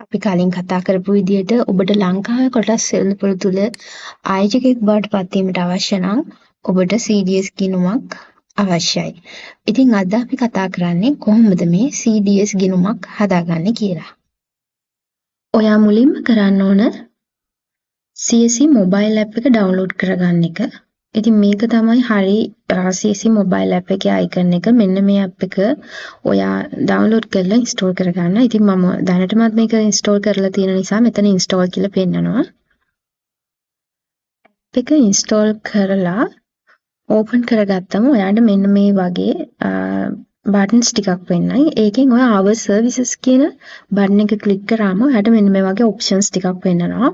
අපි කලින් කතා කරපු විදිහට ඔබට ලංකාවේ කොටස් සෙල්ලපොළ තුල ආයෝජකයෙක් බවට පත් වීමට අවශ්‍ය නම් ඔබට CDS ගිණුමක් අවශ්‍යයි. ඉතින් අද අපි කතා කරන්නේ කොහොමද මේ CDS ගිණුමක් හදාගන්නේ කියලා. ඔයා මුලින්ම කරන්න ඕන CSE mobile app එක download කරගන්න එක. ඉතින් මේක තමයි හරි CSE mobile app එකේ icon එක. මෙන්න මේ app එක ඔයා download කරලා install කරගන්න. ඉතින් මම දැනටමත් මේක install කරලා තියෙන නිසා මෙතන install කියලා පෙන්නනවා. app එක install කරලා open කරගත්තම ඔයාට මෙන්න මේ වගේ buttons ටිකක් වෙන්නයි. ඒකෙන් ඔයා our services කියන button එක click කරාම ඔයාට මෙන්න මේ වගේ options ටිකක් වෙන්නනවා.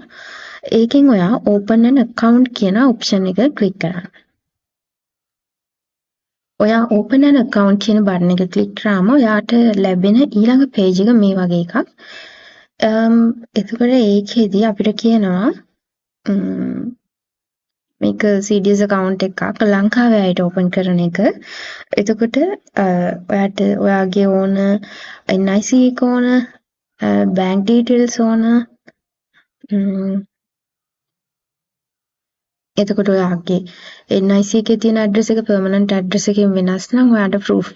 ඒකෙන් ඔයා open an account කියන option එක click කරන්න. ඔයා open an account කියන button එක click කරාම ඔයාට ලැබෙන ඊළඟ page එක මේ වගේ එකක්. එතකොට ඒකෙදී අපිට කියනවා මේක CDS account එකක් ලංකාවේ අයට open කරන එක. එතකොට ඔයාට ඔයාගේ ඕන NIC එක ඕන bank details ඕන එතකොට ඔයාගේ NIC එකේ තියෙන address එක permanent address එකෙන් වෙනස් නම් ඔයාට proof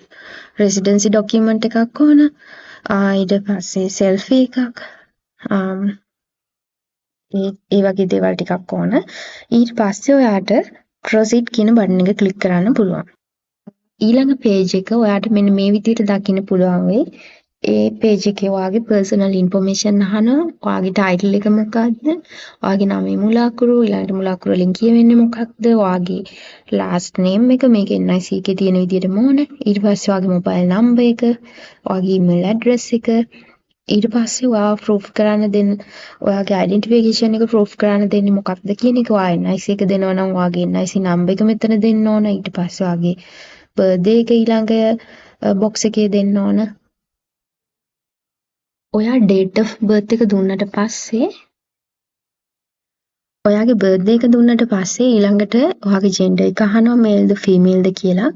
residency document එකක් ඕන. ඊට පස්සේ selfie එකක්. ඒ වගේ දේවල් ටිකක් ඕන. ඊට පස්සේ ඔයාට proceed කියන බටන් එක ක්ලික් කරන්න පුළුවන්. ඊළඟ page එක ඔයාට මෙන්න මේ විදිහට දකින්න පුළුවන් වෙයි. ඒ page එකේ ඔයාගේ personal information අහනවා. ඔයාගේ title එක මොකක්ද? ඔයාගේ නමේ මුල අකුරු, ඊළඟට මුල අකුරු වලින් කියවෙන්නේ මොකක්ද? ඔයාගේ last name එක මේක NIC එකේ තියෙන විදිහටම ඕන. ඊට පස්සේ ඔයාගේ mobile number එක, ඔයාගේ email address එක, ඊට පස්සේ ඔයා proof කරන්න දෙන්න ඔයාගේ identification එක proof කරන්න දෙන්නේ මොකක්ද කියන එක. ඔයා NIC එක දෙනවා නම් ඔයාගේ NIC number එක මෙතන දෙන්න ඕන. ඊට පස්සේ ඔයාගේ birthday එක ඊළඟ box එකේ දෙන්න ඕන. ඔයා date of birth එක දුන්නට පස්සේ ඔයාගේ birthday එක දුන්නට පස්සේ ඊළඟට ඔයාගේ gender එක අහනවා male ද female ද කියලා.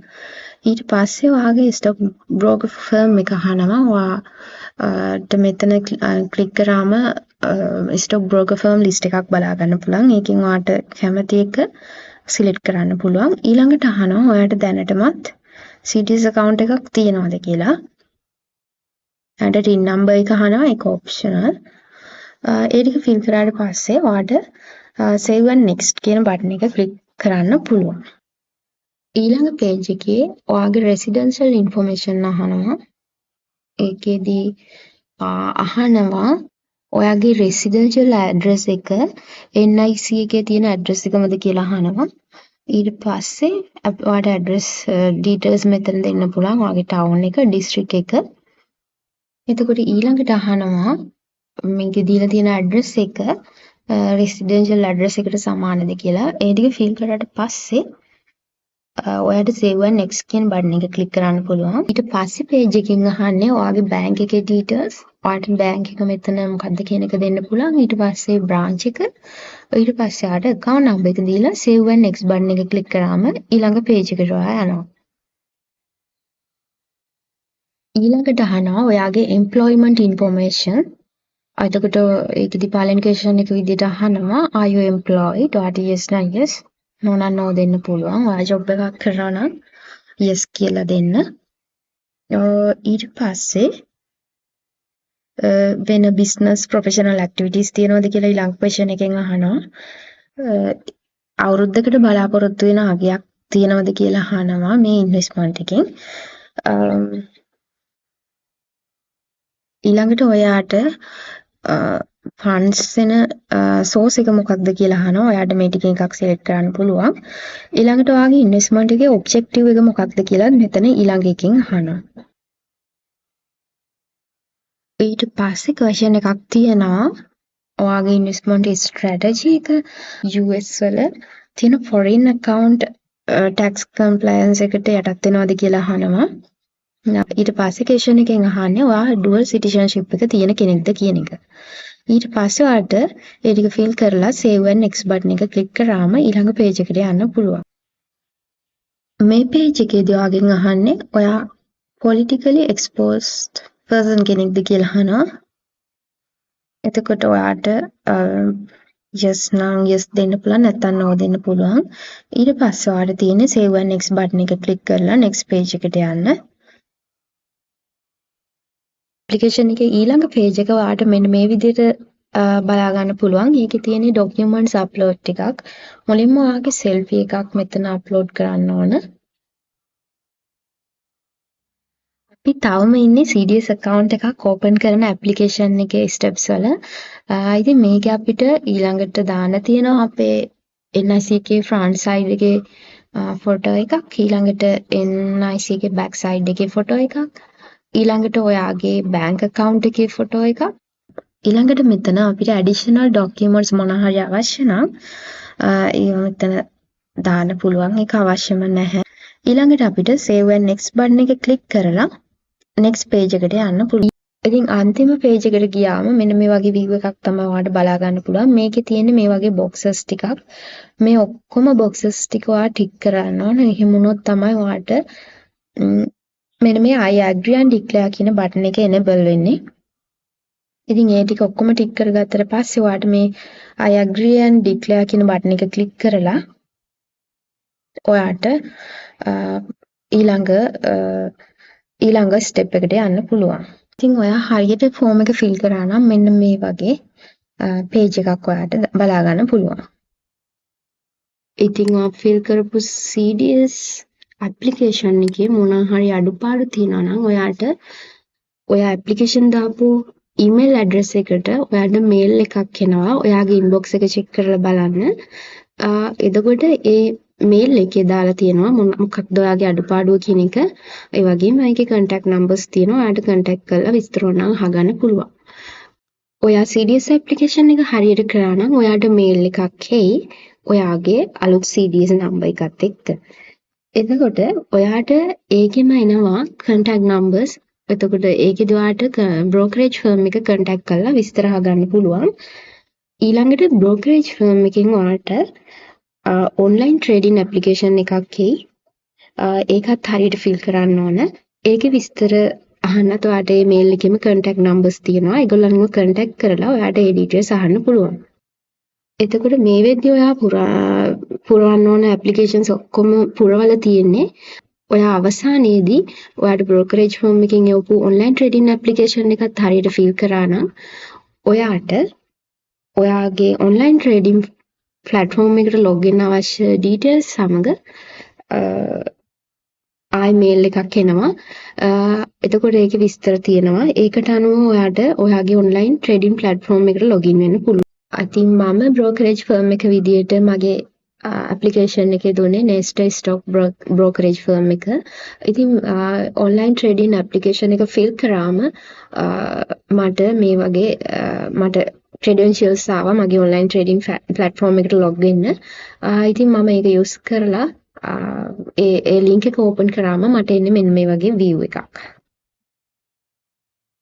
ඊට පස්සේ ඔයාගේ stock broker firm එක අහනවා. ඔයාට මෙතන ක්ලික් කරාම stock broker firm list එකක් බලා ගන්න පුළුවන්. ඒකෙන් ඔයාට කැමති එක select කරන්න පුළුවන්. ඊළඟට අහනවා ඔයාට දැනටමත් CDS account එකක් තියෙනවද කියලා. ඊට TIN number එක අහනවා. ඒක optional. ඒ ටික fill කරාට පස්සේ ඔයාට save and next කියන බටන් එක ක්ලික් කරන්න පුළුවන්. ඊළඟ page එකේ ඔයාගේ residential information අහනවා. ඒකෙදී අහනවා ඔයාගේ residential address එක NIC එකේ තියෙන address එකමද කියලා අහනවා. ඊට පස්සේ ඔයාට address details මෙතන දෙන්න පුළුවන්. ඔයාගේ town එක, district එක. එතකොට ඊළඟට අහනවා මේකේ දීලා තියෙන address එක residential address එකට සමානද කියලා. ඒ ටික fill කරාට පස්සේ ඔයාට save and next කියන බටන් එක ක්ලික් කරන්න පුළුවන්. ඊට පස්සේ page එකකින් අහන්නේ ඔයාගේ bank එකේ details. ඔයාට bank එක මෙතන මොකක්ද කියන එක දෙන්න පුළුවන්. ඊට පස්සේ branch එක. ඊට පස්සේ ඔයාට account number එක දීලා save and next බටන් එක ක්ලික් කරාම ඊළඟ page එකට ඔයා යනවා. ඊළඟට අහනවා ඔයාගේ employment information. එතකොට ඒකෙදි පළවෙනි question එක විදිහට අහනවා are you employed? ඔයාට yes නම් yes, no නම් no දෙන්න පුළුවන්. ඔයා job එකක් කරනවා නම් yes කියලා දෙන්න. ඊට පස්සේ වෙන business professional activities තියෙනවද කියලා ඊළඟ question එකෙන් අහනවා. අවුරුද්දකට බලාපොරොත්තු වෙන අගයක් තියෙනවද කියලා අහනවා මේ investment එකෙන්. ඊළඟට ඔයාට funds වෙන source එක මොකක්ද කියලා අහනවා. ඔයාට මේ ටිකෙන් එකක් select කරන්න පුළුවන්. ඊළඟට ඔයාගේ investment එකේ objective එක මොකක්ද කියලා මෙතන ඊළඟ එකෙන් අහනවා. ඊට පස්සේ question එකක් තියෙනවා. ඔයාගේ investment strategy එක US වල තියෙන foreign account tax compliance එකට යටත් වෙනවද කියලා අහනවා. ඊට පස්සේ question එකෙන් අහන්නේ ඔයා dual citizenship එක තියෙන කෙනෙක්ද කියන එක. ඊට පස්සේ ඔයාට ඒ ටික fill කරලා save and next button එක click කරාම ඊළඟ page එකට යන්න පුළුවන්. මේ page එකේදී ඔයාගෙන් අහන්නේ ඔයා politically exposed person කෙනෙක්ද කියලා අහනවා. එතකොට ඔයාට yes නම් yes දෙන්න පුළුවන් නැත්නම් no දෙන්න පුළුවන්. ඊට පස්සේ ඔයාට තියෙන්නේ save and next button එක click කරලා next page එකට යන්න. application එකේ ඊළඟ page එක ඔයාට මෙන්න මේ විදිහට බලා ගන්න පුළුවන්. ඒකේ තියෙන documents upload ටිකක්. මුලින්ම ඔයාගේ selfie එකක් මෙතන upload කරන්න ඕන. අපි තවම ඉන්නේ CDS account එකක් open කරන application එකේ steps වල. ඉතින් මේකේ අපිට ඊළඟට දාන්න තියෙනවා අපේ NIC එකේ front side එකේ photo එකක්, ඊළඟට NIC එකේ back side එකේ photo එකක්, ඊළඟට ඔයාගේ bank account එකේ photo එකක්, ඊළඟට මෙතන අපිට additional documents මොන හරි අවශ්‍ය නම් ඒවා මෙතන දාන්න පුළුවන්. ඒක අවශ්‍යම නැහැ. ඊළඟට අපිට save and next button එක click කරලා next page එකට යන්න පුළුවන්. ඉතින් අන්තිම page එකට ගියාම මෙන්න මේ වගේ view එකක් තමයි ඔයාලට බලා ගන්න පුළුවන්. මේකේ තියෙන්නේ මේ වගේ boxes ටිකක්. මේ ඔක්කොම boxes ටික ඔයා tick කරන්න ඕන. එහෙම වුණොත් තමයි ඔයාට මෙන්න මේ I agree and declare කියන button එක enable වෙන්නේ. ඉතින් ඒ ටික ඔක්කොම tick කරගත්තට පස්සේ ඔයාට මේ I agree and declare කියන button එක click කරලා ඔයාට ඊළඟ step එකට යන්න පුළුවන්. ඉතින් ඔයා හරියට form එක fill කරා නම් මෙන්න මේ වගේ page එකක් ඔයාට බලා ගන්න පුළුවන්. ඉතින් ඔයා fill කරපු CDS application එකේ මොනවා හරි අඩුපාඩු තියෙනවා නම් ඔයාට ඔයා application දාපු email address එකට ඔයාට mail එකක් එනවා. ඔයාගේ inbox එක check කරලා බලන්න. එතකොට ඒ mail එකේ දාලා තියෙනවා මොකක්ද ඔයාගේ අඩුපාඩුව කියන එක. ඒ වගේම ඒකේ contact numbers තියෙනවා. ඔයාට contact කරලා විස්තර ඕනනම් අහගන්න පුළුවන්. ඔයා CDS application එක හරියට කරා නම් ඔයාට mail එකක් එයි ඔයාගේ අලුත් CDS number එකත් එක්ක. එතකොට ඔයාට ඒකෙම එනවා contact numbers. එතකොට ඒකෙදි ඔයාට brokerage firm එක contact කරලා විස්තර අහගන්න පුළුවන්. ඊළඟට brokerage firm එකෙන් ඔයාට online trading application එකක් එයි. ඒකත් හරියට fill කරන්න ඕන. ඒකේ විස්තර අහන්නත් ඔයාට මේ mail එකෙම contact numbers තියෙනවා. ඒගොල්ලන්ව contact කරලා ඔයාට ඒ details අහන්න පුළුවන්. එතකොට මේ වෙද්දී ඔයා පුරවන්න ඕන applications ඔක්කොම පුරවලා තියෙන්නේ. ඔයා අවසානයේදී ඔයාට brokerage firm එකෙන් එවපු online trading application එකත් හරියට fill කරා නම් ඔයාට ඔයාගේ online trading platform එකට login අවශ්‍ය details සමග mail එකක් එනවා. එතකොට ඒකේ විස්තර තියෙනවා. ඒකට අනුව ඔයාට ඔයාගේ online trading platform එකට login වෙන්න පුළුවන්. ඉතින් මම brokerage firm එක විදියට මගේ application එකේ දුන්නේ Nest stock brokerage firm එක. ඉතින් online trading application එක fill කරාම මට මේ වගේ මට credentials ආවා මගේ online trading platform එකට log වෙන්න. ඉතින් මම ඒක use කරලා ඒ link එක open කරාම මට එන්නේ මෙන්න මේ වගේ view එකක්.